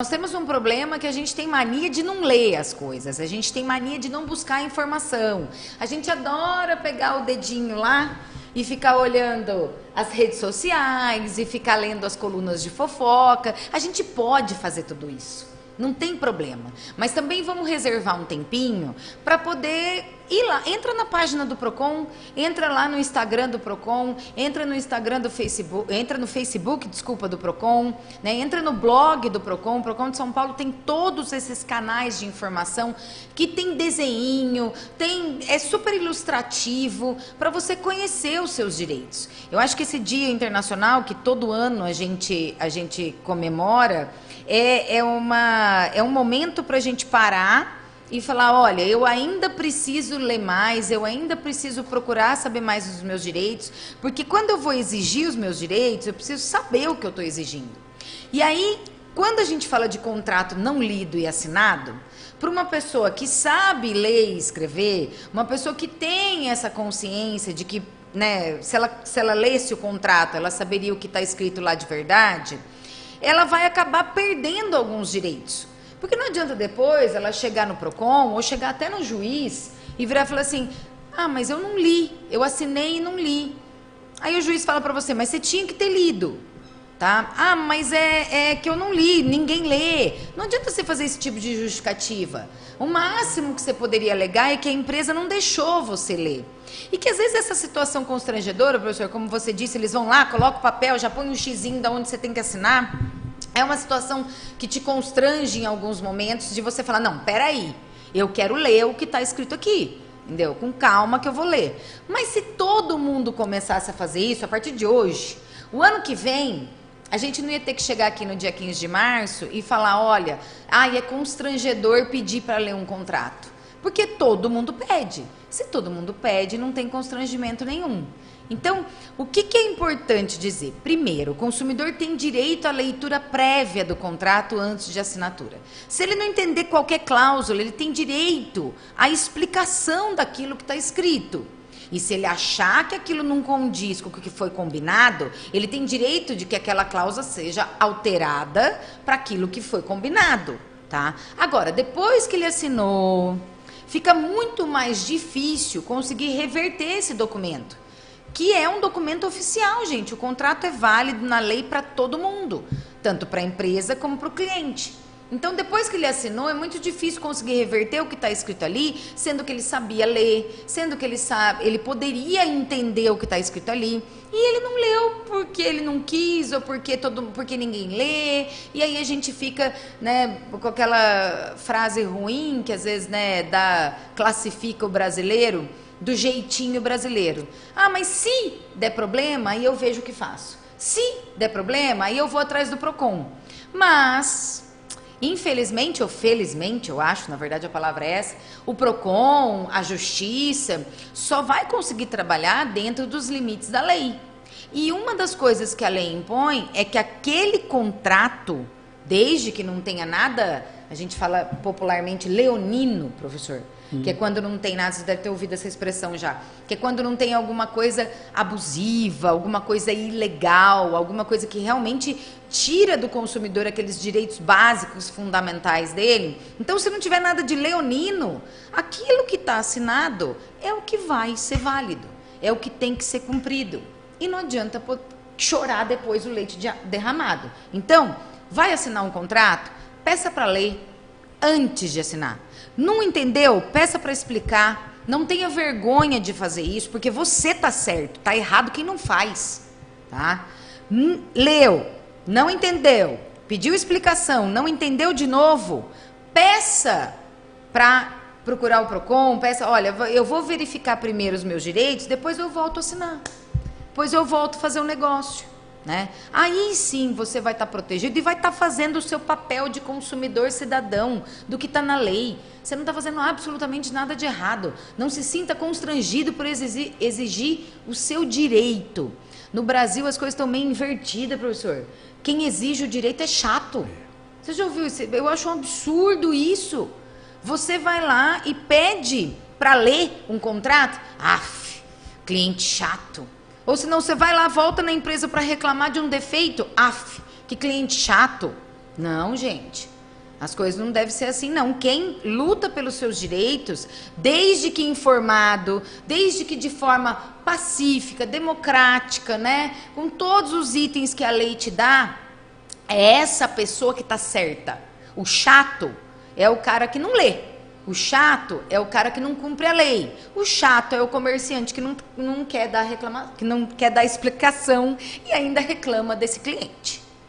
Nós temos um problema que a gente tem mania de não ler as coisas, a gente tem mania de não buscar informação. A gente adora pegar o dedinho lá e ficar olhando as redes sociais e ficar lendo as colunas de fofoca. A gente pode fazer tudo isso, não tem problema. Mas também vamos reservar um tempinho para poder ir lá. Entra na página do Procon, entra lá no Instagram do Procon, entra no Instagram do Facebook, entra no Facebook, desculpa, do Procon, né? Entra no blog do Procon. O Procon de São Paulo tem todos esses canais de informação que tem desenho, é super ilustrativo para você conhecer os seus direitos. Eu acho que esse Dia Internacional que todo ano a gente comemora é um momento para a gente parar e falar, olha, eu ainda preciso ler mais, eu ainda preciso procurar saber mais dos meus direitos, porque quando eu vou exigir os meus direitos, eu preciso saber o que eu estou exigindo. E aí, quando a gente fala de contrato não lido e assinado, para uma pessoa que sabe ler e escrever, uma pessoa que tem essa consciência de que, né, se ela lesse o contrato, ela saberia o que está escrito lá de verdade, ela vai acabar perdendo alguns direitos. Porque não adianta depois ela chegar no Procon ou chegar até no juiz e virar e falar assim, ah, mas eu não li, eu assinei e não li. Aí o juiz fala para você, mas você tinha que ter lido, tá? Ah, mas é que eu não li, ninguém lê. Não adianta você fazer esse tipo de justificativa. O máximo que você poderia alegar é que a empresa não deixou você ler. E que às vezes essa situação constrangedora, professor, como você disse, eles vão lá, colocam o papel, já põe um xizinho de onde você tem que assinar. É uma situação que te constrange em alguns momentos de você falar, não, peraí, eu quero ler o que está escrito aqui, entendeu? Com calma que eu vou ler. Mas se todo mundo começasse a fazer isso a partir de hoje, o ano que vem, a gente não ia ter que chegar aqui no dia 15 de março e falar, olha, é constrangedor pedir para ler um contrato. Porque todo mundo pede. Se todo mundo pede, não tem constrangimento nenhum. Então, o que é importante dizer? Primeiro, o consumidor tem direito à leitura prévia do contrato antes de assinatura. Se ele não entender qualquer cláusula, ele tem direito à explicação daquilo que está escrito. E se ele achar que aquilo não condiz com o que foi combinado, ele tem direito de que aquela cláusula seja alterada para aquilo que foi combinado, tá? Agora, depois que ele assinou, fica muito mais difícil conseguir reverter esse documento. Que é um documento oficial, gente. O contrato é válido na lei para todo mundo, tanto para a empresa como para o cliente. Então, depois que ele assinou, é muito difícil conseguir reverter o que está escrito ali, sendo que ele sabia ler, sendo que ele poderia entender o que está escrito ali, e ele não leu porque ele não quis, ou porque ninguém lê, e aí a gente fica, né, com aquela frase ruim que às vezes, né, classifica o brasileiro do jeitinho brasileiro. Ah, mas se der problema, aí eu vejo o que faço. Se der problema, aí eu vou atrás do Procon. Mas, infelizmente ou felizmente, eu acho, na verdade a palavra é essa, o Procon, a justiça, só vai conseguir trabalhar dentro dos limites da lei. E uma das coisas que a lei impõe é que aquele contrato, desde que não tenha nada, a gente fala popularmente leonino, professor, que é quando não tem nada, você deve ter ouvido essa expressão já, que é quando não tem alguma coisa abusiva, alguma coisa ilegal, alguma coisa que realmente tira do consumidor aqueles direitos básicos, fundamentais dele. Então, se não tiver nada de leonino, aquilo que está assinado é o que vai ser válido, é o que tem que ser cumprido. E não adianta chorar depois o leite derramado. Então, vai assinar um contrato, peça para ler antes de assinar. Não entendeu? Peça para explicar. Não tenha vergonha de fazer isso, porque você tá certo, tá errado quem não faz, tá? Leu, não entendeu, pediu explicação, não entendeu de novo, peça para procurar o Procon, peça, olha, eu vou verificar primeiro os meus direitos, depois eu volto a assinar, depois eu volto a fazer um negócio. Né? Aí sim você vai estar protegido e vai estar fazendo o seu papel de consumidor cidadão do que está na lei. Você não está fazendo absolutamente nada de errado. Não se sinta constrangido por exigir o seu direito. No Brasil as coisas estão meio invertidas, professor. Quem exige o direito é chato. Você já ouviu isso? Eu acho um absurdo isso. Você vai lá e pede para ler um contrato? Aff, cliente chato. Ou senão você vai lá, volta na empresa para reclamar de um defeito. Aff, que cliente chato. Não, gente. As coisas não devem ser assim, não. Quem luta pelos seus direitos, desde que informado, desde que de forma pacífica, democrática, né? Com todos os itens que a lei te dá, é essa pessoa que tá certa. O chato é o cara que não lê. O chato é o cara que não cumpre a lei. O chato é o comerciante que não quer dar explicação e ainda reclama desse cliente.